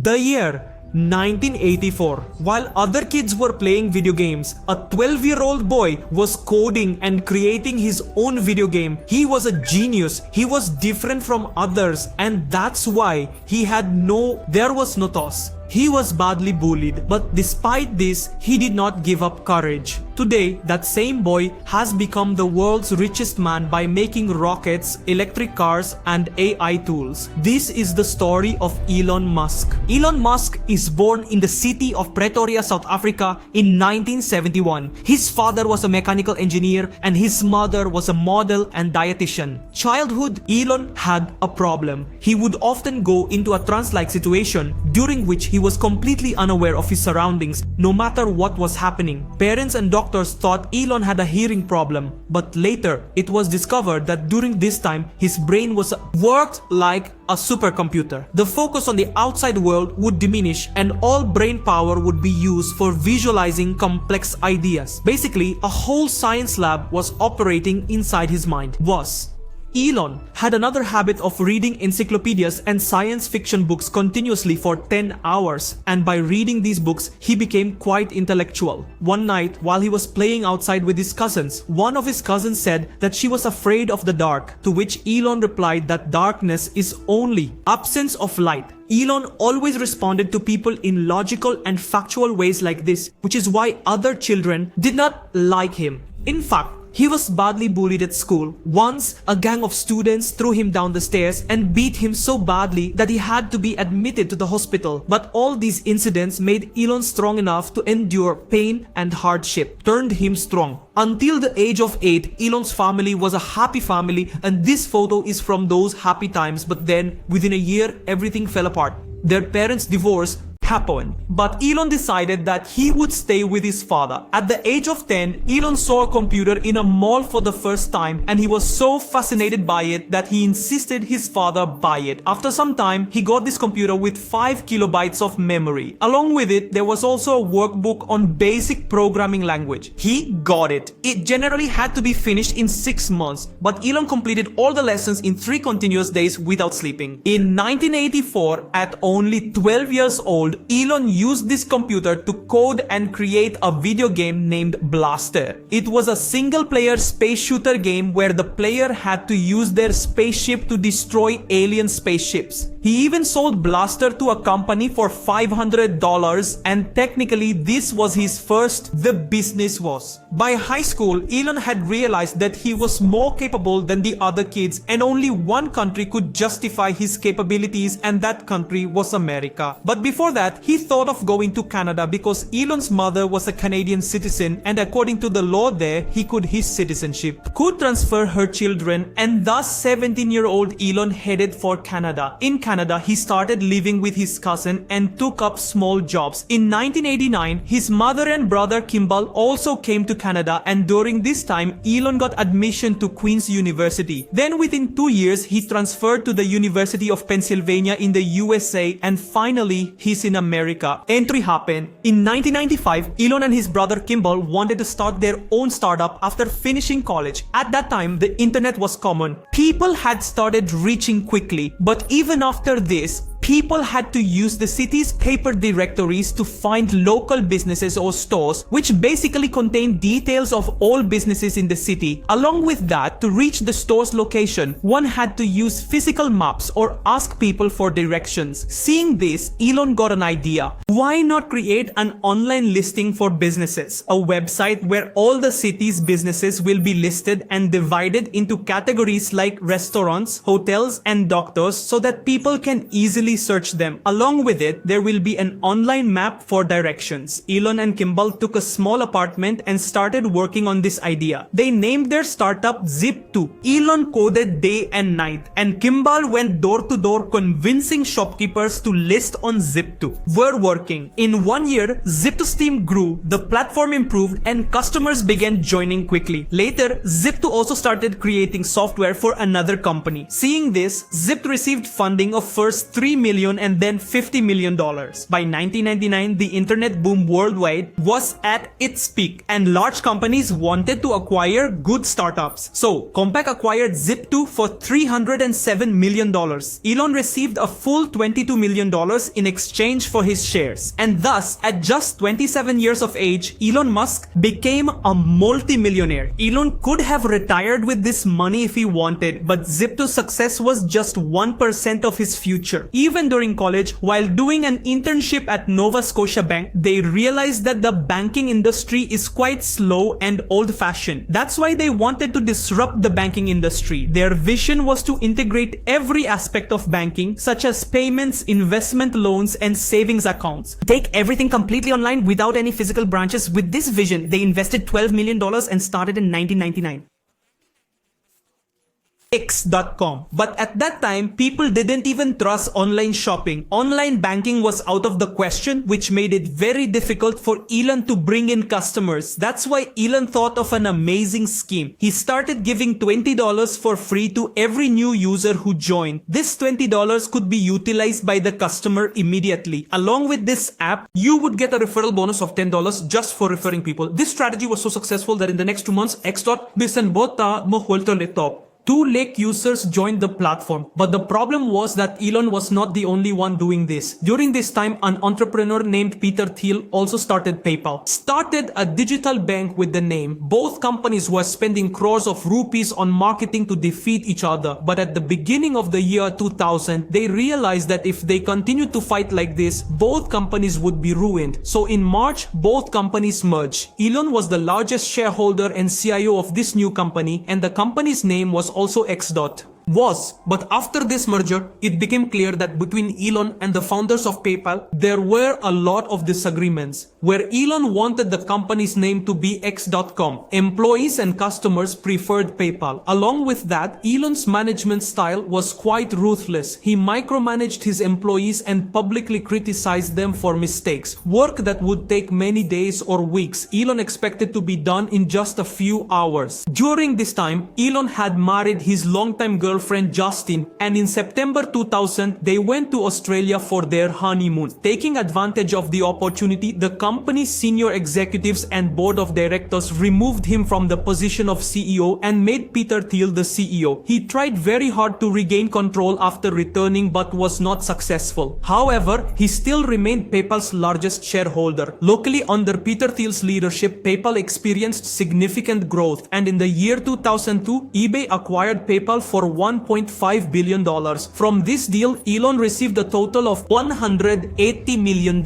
The year 1984. While other kids were playing video games, a 12-year-old boy was coding and creating his own video game. He was a genius. He was different from others, and that's why there was no toss. He was badly bullied, but despite this, he did not give up courage. Today, that same boy has become the world's richest man by making rockets, electric cars, and AI tools. This is the story of Elon Musk. Elon Musk is born in the city of Pretoria, South Africa in 1971. His father was a mechanical engineer and his mother was a model and dietitian. Childhood, Elon had a problem. He would often go into a trance-like situation during which he was completely unaware of his surroundings, no matter what was happening. Parents and doctors thought Elon had a hearing problem, but later it was discovered that during this time his brain worked like a supercomputer. The focus on the outside world would diminish and all brain power would be used for visualizing complex ideas. Basically, a whole science lab was operating inside his mind. Elon had another habit of reading encyclopedias and science fiction books continuously for 10 hours, and by reading these books, he became quite intellectual. One night, while he was playing outside with his cousins, one of his cousins said that she was afraid of the dark, to which Elon replied that darkness is only absence of light. Elon always responded to people in logical and factual ways like this, which is why other children did not like him. In fact, he was badly bullied at school. Once, a gang of students threw him down the stairs and beat him so badly that he had to be admitted to the hospital. But all these incidents made Elon strong enough to endure pain and hardship, turned him strong. Until the age of 8, Elon's family was a happy family, and this photo is from those happy times. But then, within a year, everything fell apart. Their parents divorced happened, but Elon decided that he would stay with his father. At the age of 10, Elon saw a computer in a mall for the first time and he was so fascinated by it that he insisted his father buy it. After some time, he got this computer with 5 kilobytes of memory. Along with it, there was also a workbook on basic programming language. He got it. It generally had to be finished in 6 months, but Elon completed all the lessons in 3 continuous days without sleeping. In 1984, at only 12 years old, Elon used this computer to code and create a video game named Blaster. It was a single-player space shooter game where the player had to use their spaceship to destroy alien spaceships. He even sold Blaster to a company for $500, and technically this was his first business was. By high school, Elon had realized that he was more capable than the other kids and only one country could justify his capabilities, and that country was America. But before that, he thought of going to Canada because Elon's mother was a Canadian citizen and according to the law there, his citizenship could transfer her children, and thus 17-year-old Elon headed for Canada. In Canada, he started living with his cousin and took up small jobs. In 1989, his mother and brother Kimball also came to Canada, and during this time, Elon got admission to Queen's University. Then within 2 years, he transferred to the University of Pennsylvania in the USA, and finally, he's in America. Entry happened. In 1995, Elon and his brother Kimball wanted to start their own startup after finishing college. At that time, the internet was common. People had started reaching quickly, but even after this, people had to use the city's paper directories to find local businesses or stores, which basically contained details of all businesses in the city. Along with that, to reach the store's location, one had to use physical maps or ask people for directions. Seeing this, Elon got an idea. Why not create an online listing for businesses? A website where all the city's businesses will be listed and divided into categories like restaurants, hotels, and doctors so that people can easily search them. Along with it, there will be an online map for directions. Elon and Kimball took a small apartment and started working on this idea. They named their startup Zip2. Elon coded day and night, and Kimball went door to door convincing shopkeepers to list on Zip2. We're working working. In 1 year, Zip2's team grew, the platform improved, and customers began joining quickly. Later, Zip2 also started creating software for another company. Seeing this, Zip2 received funding of first $3 million and then $50 million. By 1999, the internet boom worldwide was at its peak, and large companies wanted to acquire good startups. So, Compaq acquired Zip2 for $307 million. Elon received a full $22 million in exchange for his shares. And thus, at just 27 years of age, Elon Musk became a multi-millionaire. Elon could have retired with this money if he wanted, but Zip2's success was just 1% of his future. Even during college, while doing an internship at Nova Scotia Bank, they realized that the banking industry is quite slow and old-fashioned. That's why they wanted to disrupt the banking industry. Their vision was to integrate every aspect of banking, such as payments, investment loans, and savings accounts. Take everything completely online without any physical branches. With this vision, they invested $12 million and started in 1999. X.com. But at that time, people didn't even trust online shopping. Online banking was out of the question, which made it very difficult for Elon to bring in customers. That's why Elon thought of an amazing scheme. He started giving $20 for free to every new user who joined. This $20 could be utilized by the customer immediately. Along with this app, you would get a referral bonus of $10 just for referring people. This strategy was so successful that in the next 2 months, X.dot bisen bota mahuelto letop. 2 lakh users joined the platform, but the problem was that Elon was not the only one doing this. During this time, an entrepreneur named Peter Thiel also started PayPal. Started a digital bank with the name. Both companies were spending crores of rupees on marketing to defeat each other, but at the beginning of the year 2000, they realized that if they continued to fight like this, both companies would be ruined. So in March, both companies merged. Elon was the largest shareholder and CIO of this new company, and the company's name was also X.dot. But after this merger, it became clear that between Elon and the founders of PayPal, there were a lot of disagreements. Where Elon wanted the company's name to be X.com, employees and customers preferred PayPal. Along with that, Elon's management style was quite ruthless. He micromanaged his employees and publicly criticized them for mistakes. Work that would take many days or weeks, Elon expected to be done in just a few hours. During this time, Elon had married his longtime girlfriend Justin, and in September 2000, they went to Australia for their honeymoon. Taking advantage of the opportunity, the company's senior executives and board of directors removed him from the position of CEO and made Peter Thiel the CEO. He tried very hard to regain control after returning but was not successful. However, he still remained PayPal's largest shareholder. Locally, under Peter Thiel's leadership, PayPal experienced significant growth, and in the year 2002, eBay acquired PayPal for $1.5 billion. From this deal, Elon received a total of $180 million.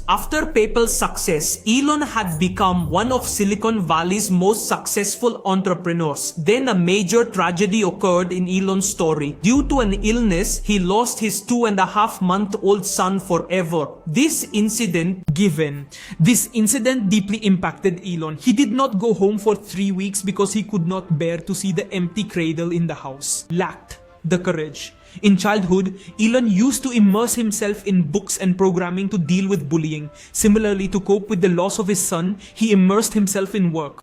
After PayPal's success, Elon had become one of Silicon Valley's most successful entrepreneurs. Then a major tragedy occurred in Elon's story. Due to an illness, he lost his 2.5-month-old son forever. This incident deeply impacted Elon. He did not go home for 3 weeks because he could not bear to see the empty cradle in the house. Lacked the courage. In childhood, Elon used to immerse himself in books and programming to deal with bullying. Similarly, to cope with the loss of his son, he immersed himself in work.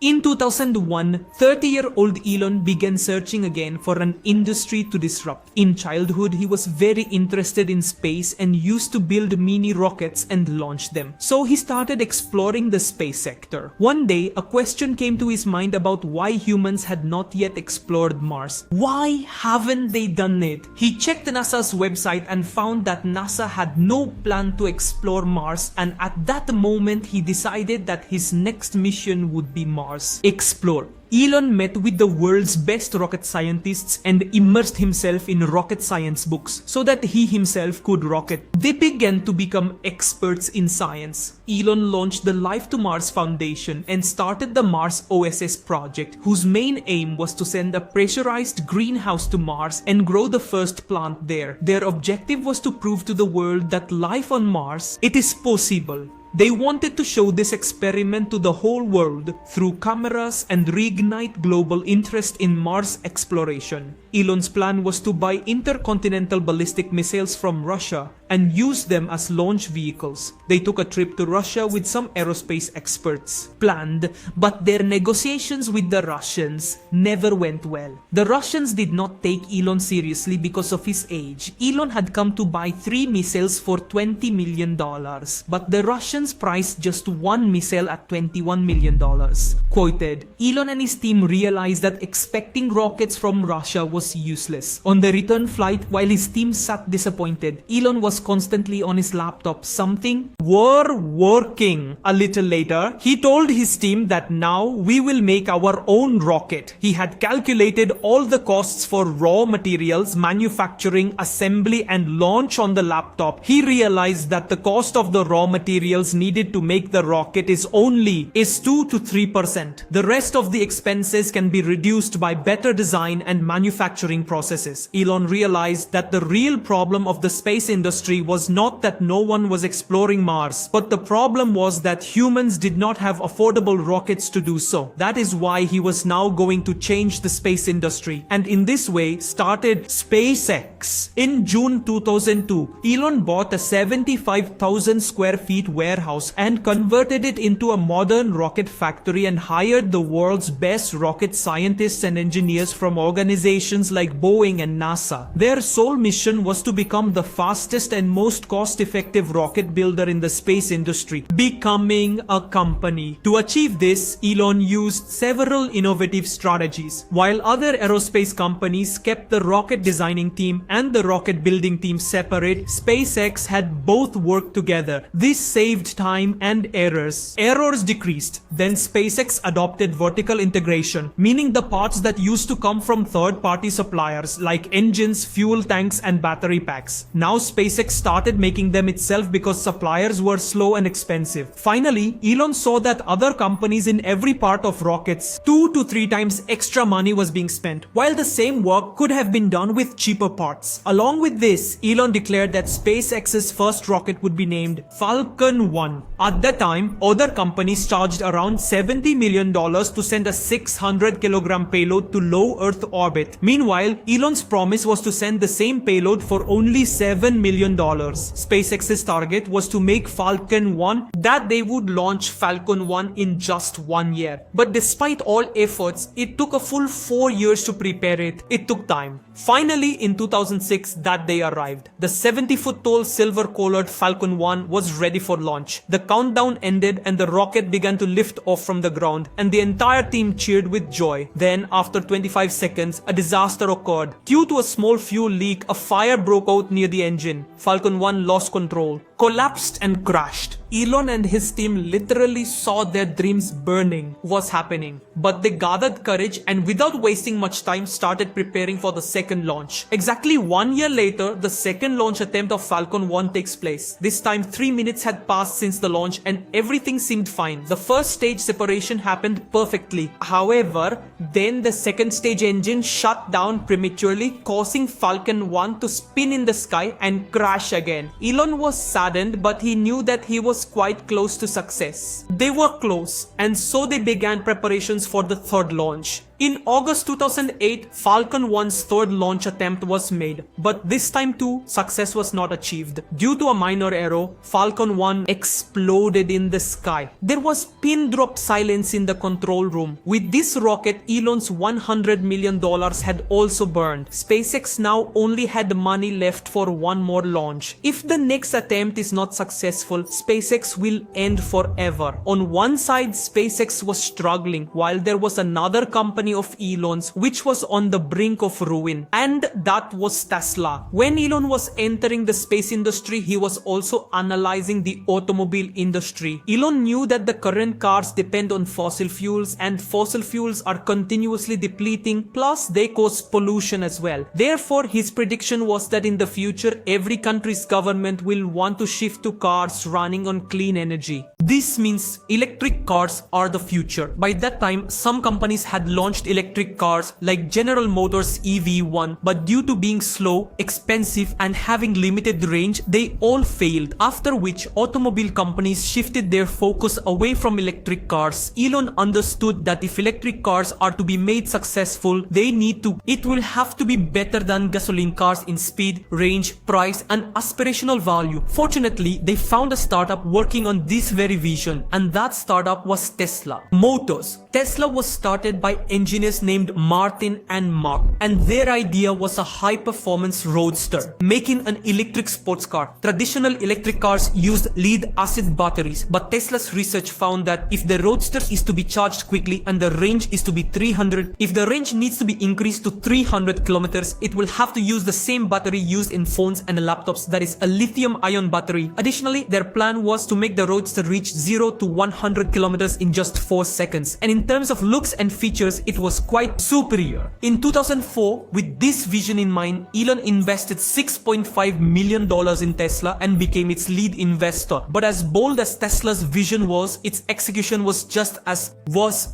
In 2001, 30-year-old Elon began searching again for an industry to disrupt. In childhood, he was very interested in space and used to build mini rockets and launch them. So he started exploring the space sector. One day, a question came to his mind about why humans had not yet explored Mars. Why haven't they done it? He checked NASA's website and found that NASA had no plan to explore Mars, and at that moment, he decided that his next mission would be Mars. Explore. Elon met with the world's best rocket scientists and immersed himself in rocket science books so that he himself could rocket. They began to become experts in science. Elon launched the Life to Mars Foundation and started the Mars OSS project, whose main aim was to send a pressurized greenhouse to Mars and grow the first plant there. Their objective was to prove to the world that life on Mars, it is possible. They wanted to show this experiment to the whole world through cameras and reignite global interest in Mars exploration. Elon's plan was to buy intercontinental ballistic missiles from Russia and use them as launch vehicles. They took a trip to Russia with some aerospace experts. Planned, but their negotiations with the Russians never went well. The Russians did not take Elon seriously because of his age. Elon had come to buy 3 missiles for $20 million, but the Russians priced just one missile at $21 million. Quoted, Elon and his team realized that expecting rockets from Russia was useless. On the return flight, while his team sat disappointed, Elon was constantly on his laptop. Something were working. A little later, he told his team that now we will make our own rocket. He had calculated all the costs for raw materials, manufacturing, assembly, and launch on the laptop. He realized that the cost of the raw materials needed to make the rocket is 2 to 3%. The rest of the expenses can be reduced by better design and manufacturing processes. Elon realized that the real problem of the space industry was not that no one was exploring Mars, but the problem was that humans did not have affordable rockets to do so. That is why he was now going to change the space industry, and in this way started SpaceX. In June 2002, Elon bought a 75,000 square feet warehouse and converted it into a modern rocket factory and hired the world's best rocket scientists and engineers from organizations like Boeing and NASA. Their sole mission was to become the fastest and most cost-effective rocket builder in the space industry, becoming a company. To achieve this, Elon used several innovative strategies. While other aerospace companies kept the rocket designing team and the rocket building team separate, SpaceX had both worked together. This saved time and errors. Errors decreased. Then SpaceX adopted vertical integration, meaning the parts that used to come from third-party suppliers like engines, fuel tanks, and battery packs. Now SpaceX started making them itself because suppliers were slow and expensive. Finally, Elon saw that other companies in every part of rockets, 2 to 3 times extra money was being spent, while the same work could have been done with cheaper parts. Along with this, Elon declared that SpaceX's first rocket would be named Falcon 1. At that time, other companies charged around $70 million to send a 600-kilogram payload to low Earth orbit. Meanwhile, Elon's promise was to send the same payload for only $7 million. SpaceX's target was to make Falcon 1, that they would launch Falcon 1 in just 1 year. But despite all efforts, it took a full 4 years to prepare it. It took time. Finally, in 2006, that day arrived. The 70-foot tall silver-colored Falcon 1 was ready for launch. The countdown ended and the rocket began to lift off from the ground, and the entire team cheered with joy. Then, after 25 seconds, a disaster occurred. Due to a small fuel leak, a fire broke out near the engine. Falcon 1 lost control, collapsed, and crashed. Elon and his team literally saw their dreams burning was happening, but they gathered courage and without wasting much time started preparing for the second launch. Exactly 1 year later, the second launch attempt of Falcon 1 takes place. This time 3 minutes had passed since the launch and everything seemed fine. The first stage separation happened perfectly. However, then the second stage engine shut down prematurely, causing Falcon 1 to spin in the sky and crash again. Elon was saddened, but he knew that he was quite close to success. They were close, and so they began preparations for the third launch. In August 2008, Falcon 1's third launch attempt was made, but this time too, success was not achieved. Due to a minor error, Falcon 1 exploded in the sky. There was pin drop silence in the control room. With this rocket, Elon's $100 million had also burned. SpaceX now only had money left for one more launch. If the next attempt is not successful, SpaceX will end forever. On one side, SpaceX was struggling, while there was another company of Elon's which was on the brink of ruin, and that was Tesla. When Elon was entering the space industry, he was also analyzing the automobile industry. Elon knew that the current cars depend on fossil fuels, and fossil fuels are continuously depleting, plus they cause pollution as well. Therefore, his prediction was that in the future, every country's government will want to shift to cars running on clean energy. This means electric cars are the future. By that time, some companies had launched launched electric cars like General Motors EV1, but due to being slow, expensive and having limited range, they all failed, after which automobile companies shifted their focus away from electric cars. Elon understood that if electric cars are to be made successful, it will have to be better than gasoline cars in speed, range, price and aspirational value. Fortunately, they found a startup working on this very vision, and that startup was Tesla Motors. Tesla was started by engineers named Martin and Mark, and their idea was a high-performance roadster, making an electric sports car. Traditional electric cars used lead-acid batteries, but Tesla's research found that if the roadster is to be charged quickly and the range is to be if the range needs to be increased to 300 kilometers, it will have to use the same battery used in phones and laptops, that is a lithium-ion battery. Additionally, their plan was to make the roadster reach 0 to 100 kilometers in just 4 seconds, and in terms of looks and features, it was quite superior. In 2004, with this vision in mind, Elon invested $6.5 million in Tesla and became its lead investor. But as bold as Tesla's vision was, its execution was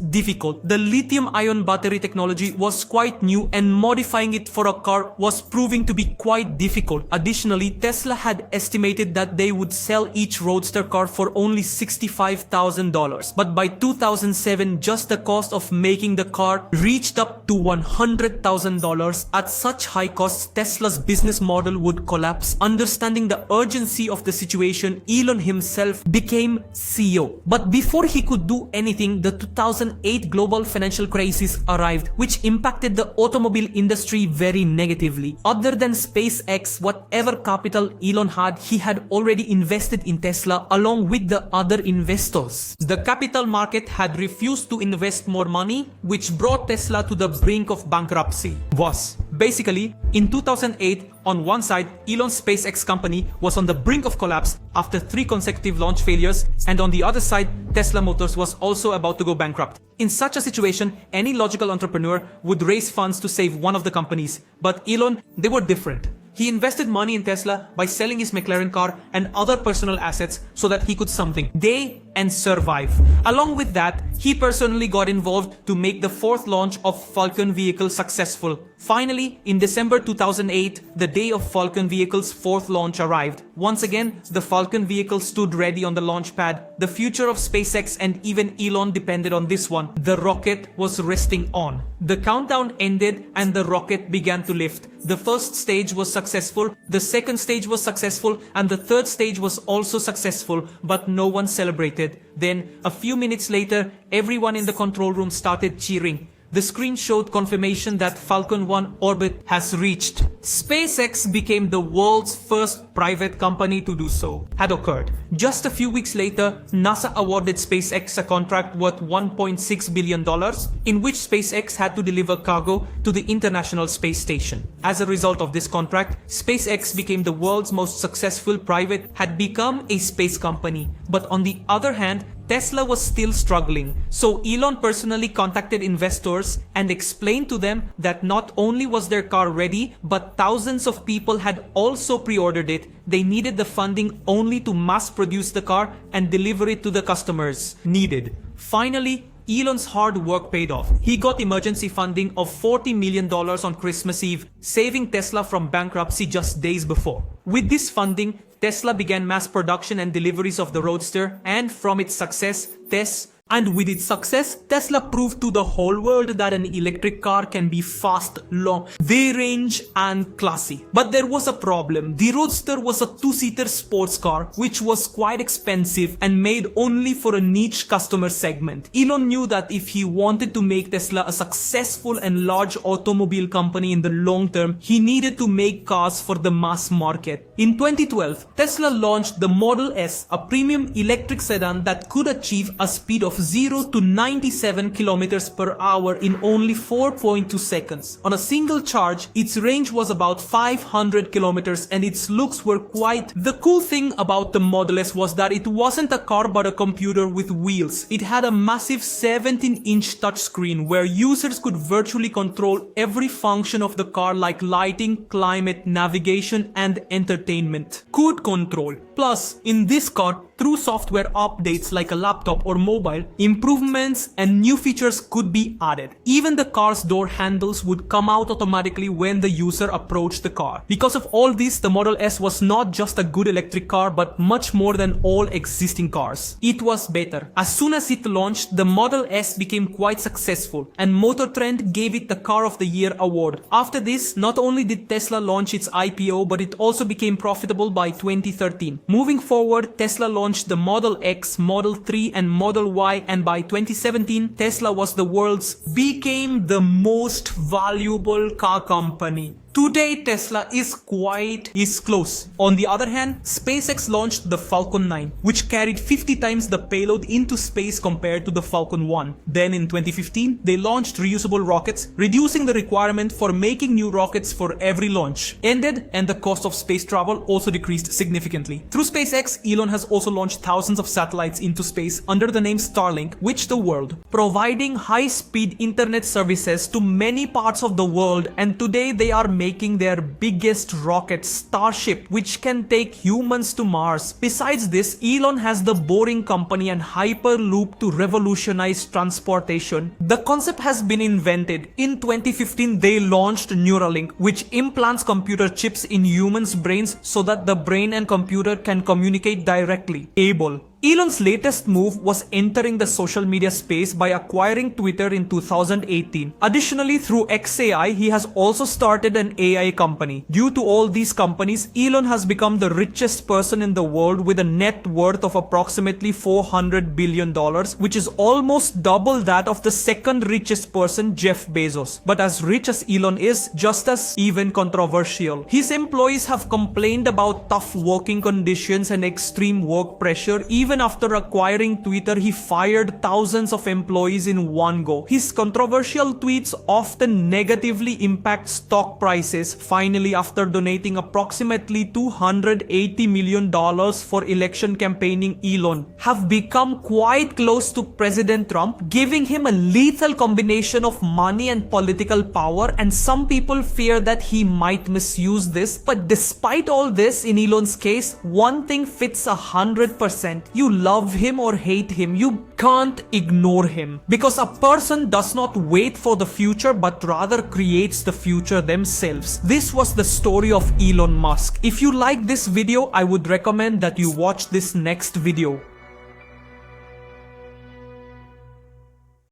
difficult. The lithium-ion battery technology was quite new, and modifying it for a car was proving to be quite difficult. Additionally, Tesla had estimated that they would sell each roadster car for only $65,000. But by 2007, just the cost of making the car reached up to $100,000. At such high costs, Tesla's business model would collapse. Understanding the urgency of the situation, Elon himself became CEO. But before he could do anything, the 2008 global financial crisis arrived, which impacted the automobile industry very negatively. Other than SpaceX, whatever capital Elon had, he had already invested in Tesla along with the other investors. The capital market had refused to invest more money, which brought Tesla to the brink of bankruptcy. Basically, in 2008, on one side, Elon's SpaceX company was on the brink of collapse after 3 consecutive launch failures, and on the other side, Tesla Motors was also about to go bankrupt. In such a situation, any logical entrepreneur would raise funds to save one of the companies. But Elon, they were different. He invested money in Tesla by selling his McLaren car and other personal assets so that he could and survive. Along with that, he personally got involved to make the 4th launch of Falcon vehicle successful. Finally, in December 2008, the day of Falcon vehicle's 4th launch arrived. Once again, the Falcon vehicle stood ready on the launch pad. The future of SpaceX and even Elon depended on this one. The rocket was resting on. The countdown ended and the rocket began to lift. The first stage was successful, the second stage was successful, and the third stage was also successful, but no one celebrated. Then, a few minutes later, everyone in the control room started cheering. The screen showed confirmation that Falcon 1 orbit has reached. SpaceX became the world's first private company to do so. Had occurred. Just a few weeks later, NASA awarded SpaceX a contract worth $1.6 billion, in which SpaceX had to deliver cargo to the International Space Station. As a result of this contract, SpaceX became the world's most successful had become a space company. But on the other hand, Tesla was still struggling, so Elon personally contacted investors and explained to them that not only was their car ready, but thousands of people had also pre-ordered it. They needed the funding only to mass produce the car and deliver it to the customers needed. Finally, Elon's hard work paid off. He got emergency funding of $40 million on Christmas Eve, saving Tesla from bankruptcy just days before. With this funding, Tesla began mass production and deliveries of the Roadster, and from its success, Tesla proved to the whole world that an electric car can be fast, long, range and classy. But there was a problem. The Roadster was a 2-seater sports car, which was quite expensive and made only for a niche customer segment. Elon knew that if he wanted to make Tesla a successful and large automobile company in the long term, he needed to make cars for the mass market. In 2012, Tesla launched the Model S, a premium electric sedan that could achieve a speed of 0 to 97 kilometers per hour in only 4.2 seconds. On a single charge, its range was about 500 kilometers and its looks were quite... The cool thing about the Model S was that it wasn't a car but a computer with wheels. It had a massive 17-inch touchscreen where users could virtually control every function of the car like lighting, climate, navigation and entertainment. entertainment, cruise control. Plus, in this car, through software updates like a laptop or mobile, improvements and new features could be added. Even the car's door handles would come out automatically when the user approached the car. Because of all this, the Model S was not just a good electric car but much more than all existing cars. It was better. As soon as it launched, the Model S became quite successful and Motor Trend gave it the Car of the Year award. After this, not only did Tesla launch its IPO, but it also became profitable by 2013. Moving forward, Tesla launched the Model X, Model 3 and Model Y, and by 2017, Tesla became the most valuable car company. Today, Tesla is close. On the other hand, SpaceX launched the Falcon 9, which carried 50 times the payload into space compared to the Falcon 1. Then in 2015, they launched reusable rockets, reducing the requirement for making new rockets for every launch. Ended, and the cost of space travel also decreased significantly. Through SpaceX, Elon has also launched thousands of satellites into space under the name Starlink, which the world, providing high-speed internet services to many parts of the world, and today they are making their biggest rocket, Starship, which can take humans to Mars. Besides this, Elon has the Boring Company and Hyperloop to revolutionize transportation. The concept has been invented. In 2015, they launched Neuralink, which implants computer chips in humans' brains so that the brain and computer can communicate directly. Elon's latest move was entering the social media space by acquiring Twitter in 2018. Additionally, through XAI, he has also started an AI company. Due to all these companies, Elon has become the richest person in the world with a net worth of approximately $400 billion, which is almost double that of the second richest person, Jeff Bezos. But as rich as Elon is, just as even controversial. His employees have complained about tough working conditions and extreme work pressure. Even after acquiring Twitter, he fired thousands of employees in one go. His controversial tweets often negatively impact stock prices. Finally, after donating approximately $280 million for election campaigning, Elon have become quite close to President Trump, giving him a lethal combination of money and political power, and some people fear that he might misuse this. But despite all this, in Elon's case, one thing fits 100%. You love him or hate him, you can't ignore him. Because a person does not wait for the future but rather creates the future themselves. This was the story of Elon Musk. If you like this video, I would recommend that you watch this next video.